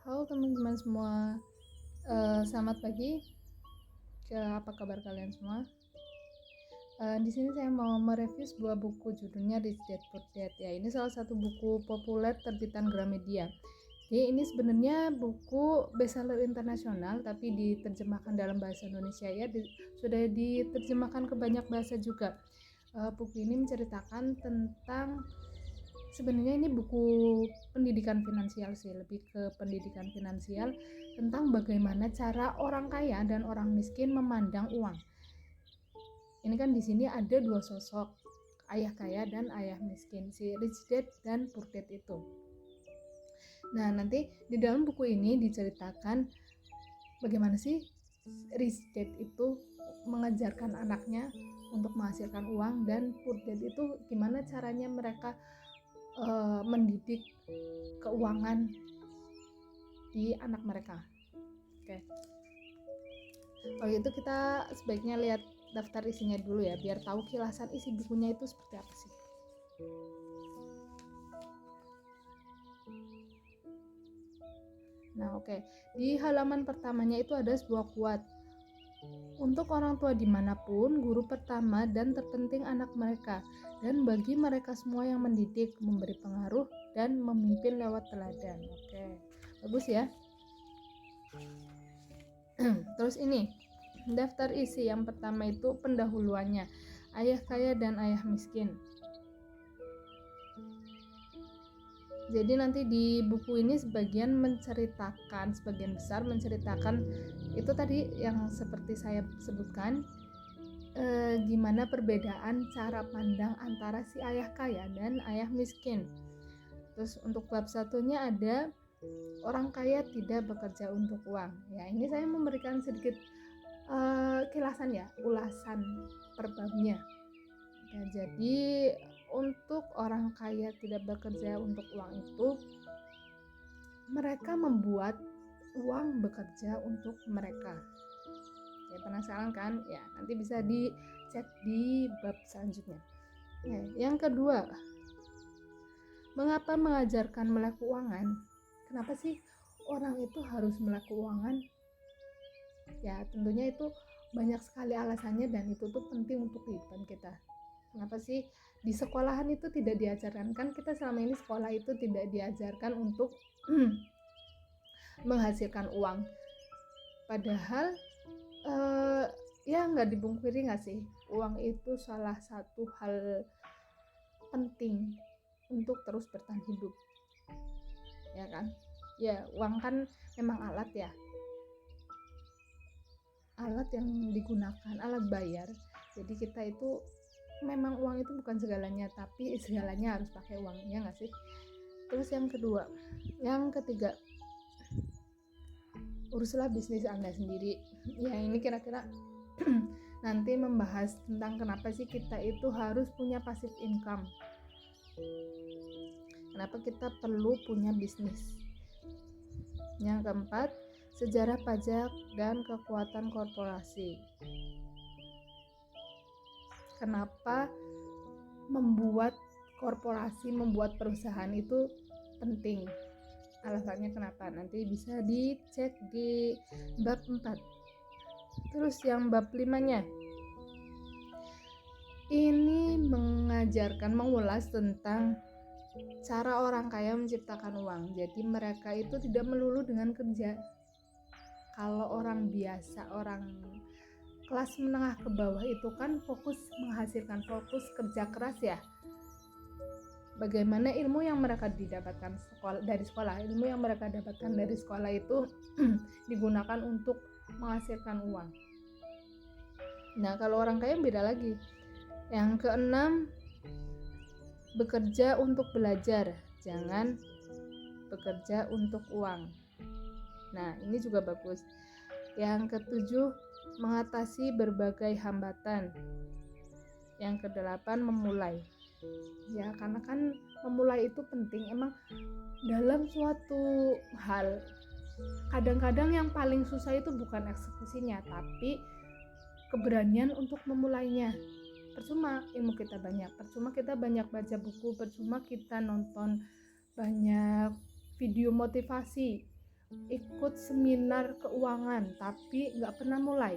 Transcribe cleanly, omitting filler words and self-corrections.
Halo teman-teman semua, selamat pagi. Apa kabar kalian semua? Di sini saya mau mereview sebuah buku judulnya Rich Dad Poor Dad. Ya, ini salah satu buku populer terbitan Gramedia. Jadi ini sebenarnya buku bestseller internasional, tapi diterjemahkan dalam bahasa Indonesia ya. Sudah diterjemahkan ke banyak bahasa juga. Buku ini menceritakan tentang sebenarnya ini buku pendidikan finansial sih, lebih ke pendidikan finansial tentang bagaimana cara orang kaya dan orang miskin memandang uang. Ini kan di sini ada dua sosok, ayah kaya dan ayah miskin, si Rich Dad dan Poor Dad itu. Nah, nanti di dalam buku ini diceritakan bagaimana sih Rich Dad itu mengajarkan anaknya untuk menghasilkan uang, dan Poor Dad itu gimana caranya mereka mendidik keuangan di anak mereka. Oke. Kalau itu kita sebaiknya lihat daftar isinya dulu ya, biar tahu kilasan isi bukunya itu seperti apa sih. Nah, oke. Di halaman pertamanya itu ada sebuah quote. Untuk orang tua dimanapun, guru pertama dan terpenting anak mereka, dan bagi mereka semua yang mendidik, memberi pengaruh, dan memimpin lewat teladan. Oke, bagus ya. Terus ini, daftar isi yang pertama itu pendahuluannya, ayah kaya dan ayah miskin. Jadi nanti di buku ini sebagian besar menceritakan itu tadi yang seperti saya sebutkan, gimana perbedaan cara pandang antara si ayah kaya dan ayah miskin. Terus untuk bab satunya ada orang kaya tidak bekerja untuk uang. Ya, ini saya memberikan sedikit kilasan ya, ulasan per babnya. Ya, jadi untuk orang kaya tidak bekerja untuk uang itu, mereka membuat uang bekerja untuk mereka. Ya, penasaran kan? Ya, nanti bisa dicek di bab selanjutnya. Ya, yang kedua, mengapa mengajarkan melek keuangan? Kenapa sih orang itu harus melek keuangan? Ya, tentunya itu banyak sekali alasannya, dan itu tuh penting untuk kehidupan kita. Kenapa sih di sekolahan itu tidak diajarkan? Kan kita selama ini sekolah itu tidak diajarkan untuk menghasilkan uang. Padahal ya nggak dibungkiri nggak sih, uang itu salah satu hal penting untuk terus bertahan hidup, ya kan? Ya, uang kan memang alat ya, alat yang digunakan, alat bayar. Jadi kita itu memang uang itu bukan segalanya, tapi segalanya harus pakai uang, ya nggak sih? Terus yang ketiga, uruslah bisnis Anda sendiri. Ya, ini kira-kira nanti membahas tentang kenapa sih kita itu harus punya passive income. Kenapa kita perlu punya bisnis. Yang keempat, sejarah pajak dan kekuatan korporasi. Kenapa membuat korporasi, membuat perusahaan itu penting? Alasannya kenapa? Nanti bisa dicek di bab 4. Terus yang bab 5-nya, ini mengulas tentang cara orang kaya menciptakan uang. Jadi mereka itu tidak melulu dengan kerja. Kalau orang biasa, orang kelas menengah ke bawah itu kan fokus menghasilkan, fokus kerja keras ya. Bagaimana ilmu yang mereka didapatkan dari sekolah, ilmu yang mereka dapatkan dari sekolah itu digunakan untuk menghasilkan uang. Nah, kalau orang kaya beda lagi. Yang keenam, bekerja untuk belajar, jangan bekerja untuk uang. Nah, ini juga bagus. Yang ketujuh, mengatasi berbagai hambatan. Yang kedelapan, memulai. Ya, karena kan memulai itu penting. Emang dalam suatu hal, kadang-kadang yang paling susah itu bukan eksekusinya, tapi keberanian untuk memulainya. Percuma ilmu kita banyak, percuma kita banyak baca buku, percuma kita nonton banyak video motivasi ikut seminar keuangan tapi nggak pernah mulai.